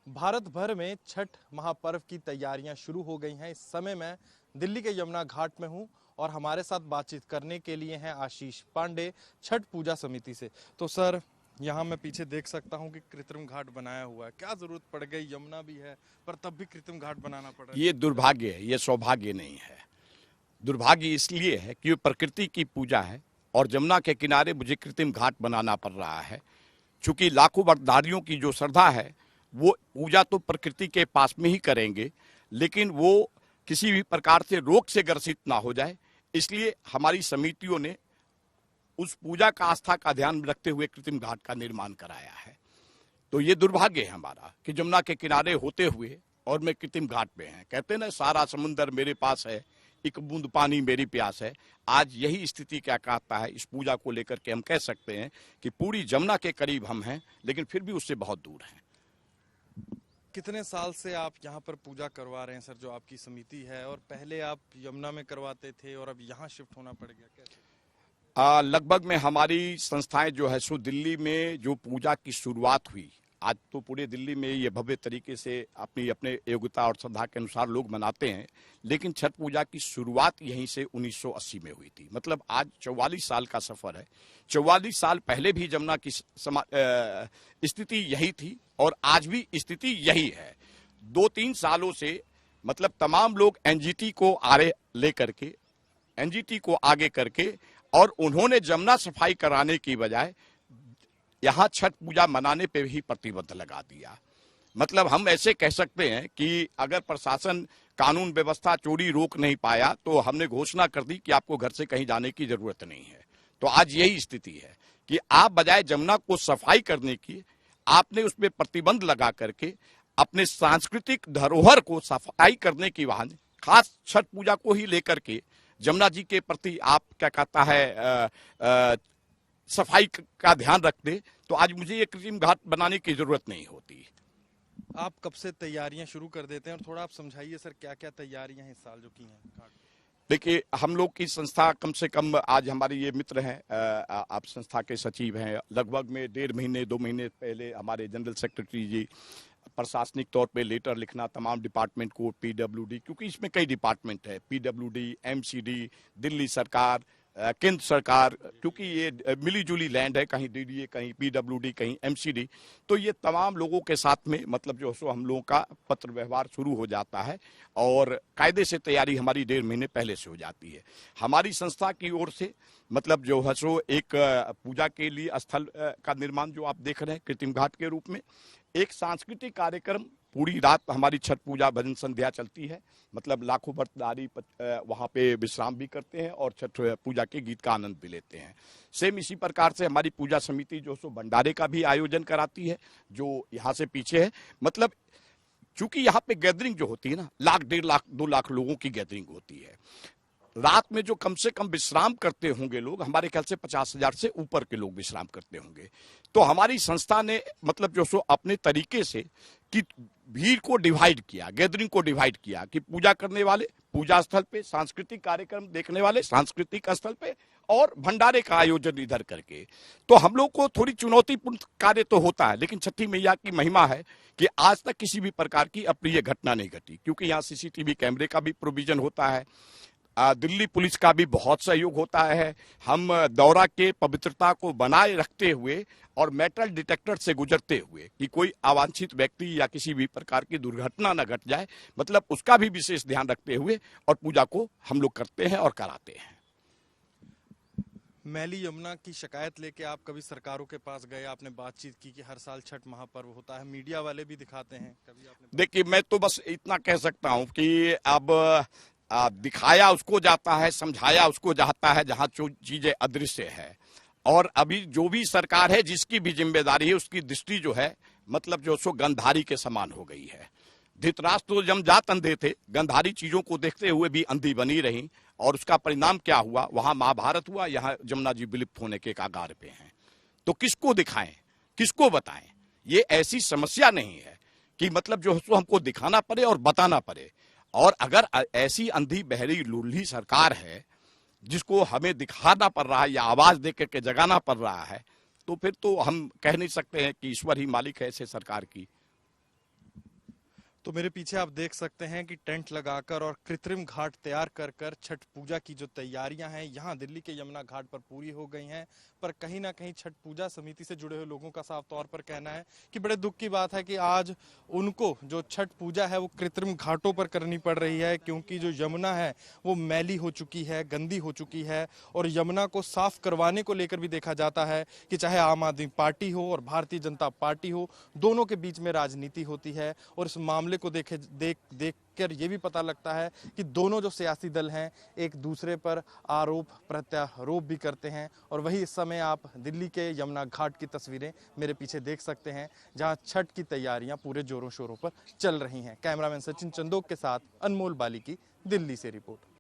भारत भर में छठ महापर्व की तैयारियां शुरू हो गई हैं। इस समय मैं दिल्ली के यमुना घाट में हूं और हमारे साथ बातचीत करने के लिए हैं आशीष पांडे, छठ पूजा समिति से। तो सर, यहाँ मैं पीछे देख सकता हूं कि कृत्रिम घाट बनाया हुआ है। क्या जरूरत पड़ गई? यमुना भी है पर तब भी कृत्रिम घाट बनाना पड़ रहा है। ये दुर्भाग्य है, ये सौभाग्य नहीं है। दुर्भाग्य इसलिए है कि ये प्रकृति की पूजा है और जमुना के किनारे मुझे कृत्रिम घाट बनाना पड़ रहा है। चूंकि लाखों व्रतधारियों की जो श्रद्धा है वो पूजा तो प्रकृति के पास में ही करेंगे, लेकिन वो किसी भी प्रकार से रोग से ग्रसित ना हो जाए, इसलिए हमारी समितियों ने उस पूजा का आस्था का ध्यान में रखते हुए कृत्रिम घाट का निर्माण कराया है। तो ये दुर्भाग्य है हमारा कि जमुना के किनारे होते हुए और मैं कृत्रिम घाट पे हैं। कहते हैं ना, सारा समुंदर मेरे पास है, एक बूंद पानी मेरी प्यास है। आज यही स्थिति क्या कहता है इस पूजा को लेकर के हम कह सकते हैं कि पूरी जमुना के करीब हम हैं, लेकिन फिर भी उससे बहुत दूर हैं। कितने साल से आप यहाँ पर पूजा करवा रहे हैं सर, जो आपकी समिति है? और पहले आप यमुना में करवाते थे और अब यहाँ शिफ्ट होना पड़ गया, कैसे? लगभग में हमारी संस्थाएं जो है सो दिल्ली में जो पूजा की शुरुआत हुई, आज तो पूरे दिल्ली में ये भव्य तरीके से अपनी अपने योग्यता और श्रद्धा के अनुसार लोग मनाते हैं, लेकिन छठ पूजा की शुरुआत यहीं से 1980 में हुई थी। मतलब आज 44 साल का सफर है। 44 साल पहले भी जमुना की स्थिति यही थी और आज भी स्थिति यही है। 2-3 सालों से मतलब तमाम लोग एनजीटी को आगे लेकर के, एनजीटी को आगे करके, और उन्होंने जमुना सफाई कराने की बजाय यहाँ छठ पूजा मनाने पे ही प्रतिबंध लगा दिया। मतलब हम ऐसे कह सकते हैं कि अगर प्रशासन कानून व्यवस्था चोरी रोक नहीं पाया तो हमने घोषणा कर दी कि आपको घर से कहीं जाने की जरूरत नहीं है। तो आज यही स्थिति है कि आप बजाय जमुना को सफाई करने की, आपने उसमें प्रतिबंध लगा करके अपने सांस्कृतिक धरोहर को सफाई करने की बहाने खास छठ पूजा को ही लेकर के जमुना जी के प्रति आप क्या कहता है सफाई का ध्यान रखते तो आज मुझे ये कृत्रिम घाट बनाने की जरूरत नहीं होती। आप कब से तैयारियां शुरू कर देते हैं और थोड़ा आप समझाइए सर, क्या क्या तैयारियां हैं इस साल जो की हैं घाट? देखिए, हम लोग की संस्था कम से कम, आज हमारे ये मित्र हैं, आप संस्था के सचिव हैं, लगभग में 1.5 महीने 2 महीने पहले हमारे जनरल सेक्रेटरी जी प्रशासनिक तौर पे लेटर लिखना तमाम डिपार्टमेंट को, पीडब्ल्यूडी, क्योंकि इसमें कई डिपार्टमेंट है, पीडब्ल्यूडी, एमसीडी, दिल्ली सरकार, केंद्र सरकार, क्योंकि ये मिली जुली लैंड है, कहीं डीडीए, कहीं पीडब्ल्यूडी, कहीं एमसीडी, तो ये तमाम लोगों के साथ में मतलब जो सो हम लोगों का पत्र व्यवहार शुरू हो जाता है और कायदे से तैयारी हमारी 1.5 महीने पहले से हो जाती है। हमारी संस्था की ओर से मतलब जो है सो एक पूजा के लिए स्थल का निर्माण जो आप देख रहे हैं कृत्रिम घाट के रूप में, एक सांस्कृतिक कार्यक्रम, पूरी रात हमारी छठ पूजा भजन संध्या चलती है। मतलब लाखों व्रतधारी वहाँ पे विश्राम भी करते हैं और छठ पूजा के गीत का आनंद भी लेते हैं। सेम इसी प्रकार से हमारी पूजा समिति जो सो भंडारे का भी आयोजन कराती है, जो यहाँ से पीछे है। मतलब चूंकि यहाँ पे गैदरिंग जो होती है ना, 1,00,000, 1.5 लाख 2 लाख लोगों की गैदरिंग होती है। रात में जो कम से कम विश्राम करते होंगे लोग, हमारे ख्याल से 50,000 से ऊपर के लोग विश्राम करते होंगे। तो हमारी संस्था ने मतलब जो सो अपने तरीके से कि भीड़ को डिवाइड किया, गैदरिंग को डिवाइड किया कि पूजा करने वाले पूजा स्थल पे, सांस्कृतिक कार्यक्रम देखने वाले सांस्कृतिक स्थल पे, और भंडारे का आयोजन इधर करके। तो हम लोग को थोड़ी चुनौतीपूर्ण कार्य तो होता है, लेकिन छठी मैया की महिमा है कि आज तक किसी भी प्रकार की अप्रिय घटना नहीं घटी, क्योंकि यहाँ सीसीटीवी कैमरे का भी प्रोविजन होता है, दिल्ली पुलिस का भी बहुत सहयोग होता है। हम दौरा के पवित्रता को बनाए रखते हुए और मेटल डिटेक्टर से गुजरते हुए कि कोई अवांछित व्यक्ति या किसी भी प्रकार की दुर्घटना न घट जाए, मतलब उसका भी विशेष ध्यान रखते हुए और पूजा को हम लोग करते हैं और कराते हैं। मैली यमुना की शिकायत लेके आप कभी सरकारों के पास गए? आपने बातचीत की कि हर साल छठ महापर्व होता है, मीडिया वाले भी दिखाते हैं, कभी आपने? देखिए, मैं तो बस इतना कह सकता हूं कि अब दिखाया उसको जाता है, समझाया उसको जाता है जहां जो चीजें अदृश्य है। और अभी जो भी सरकार है जिसकी भी जिम्मेदारी है, उसकी दृष्टि जो है मतलब जो सो गंधारी के समान हो गई है। धृतराष्ट्र तो जमजात अंधे थे, गंधारी चीजों को देखते हुए भी अंधी बनी रही, और उसका परिणाम क्या हुआ? वहां महाभारत हुआ, यहाँ जमुना जी विलुप्त होने के कगार पे हैं। तो किसको दिखाएं, किसको बताएं? ये ऐसी समस्या नहीं है कि मतलब जो है हमको दिखाना पड़े और बताना पड़े। और अगर ऐसी अंधी बहरी लूल्ही सरकार है जिसको हमें दिखाना पड़ रहा है या आवाज देकर के जगाना पड़ रहा है, तो फिर तो हम कह नहीं सकते हैं कि ईश्वर ही मालिक है ऐसे सरकार की। तो मेरे पीछे आप देख सकते हैं कि टेंट लगाकर और कृत्रिम घाट तैयार कर कर छठ पूजा की जो तैयारियां हैं यहाँ दिल्ली के यमुना घाट पर पूरी हो गई हैं। पर कहीं ना कहीं छठ पूजा समिति से जुड़े हुए लोगों का साफ तौर पर कहना है कि बड़े दुख की बात है कि आज उनको जो छठ पूजा है वो कृत्रिम घाटों पर करनी पड़ रही है, क्योंकि जो यमुना है वो मैली हो चुकी है, गंदी हो चुकी है। और यमुना को साफ करवाने को लेकर भी देखा जाता है कि चाहे आम आदमी पार्टी हो और भारतीय जनता पार्टी हो, दोनों के बीच में राजनीति होती है। और इस मामले को देख कर ये भी पता लगता है कि दोनों जो सियासी दल हैं एक दूसरे पर आरोप प्रत्यारोप भी करते हैं। और वही इस समय आप दिल्ली के यमुना घाट की तस्वीरें मेरे पीछे देख सकते हैं, जहां छठ की तैयारियां पूरे जोरों शोरों पर चल रही हैं। कैमरामैन सचिन चंदोक के साथ अनमोल बाली की दिल्ली से रिपोर्ट।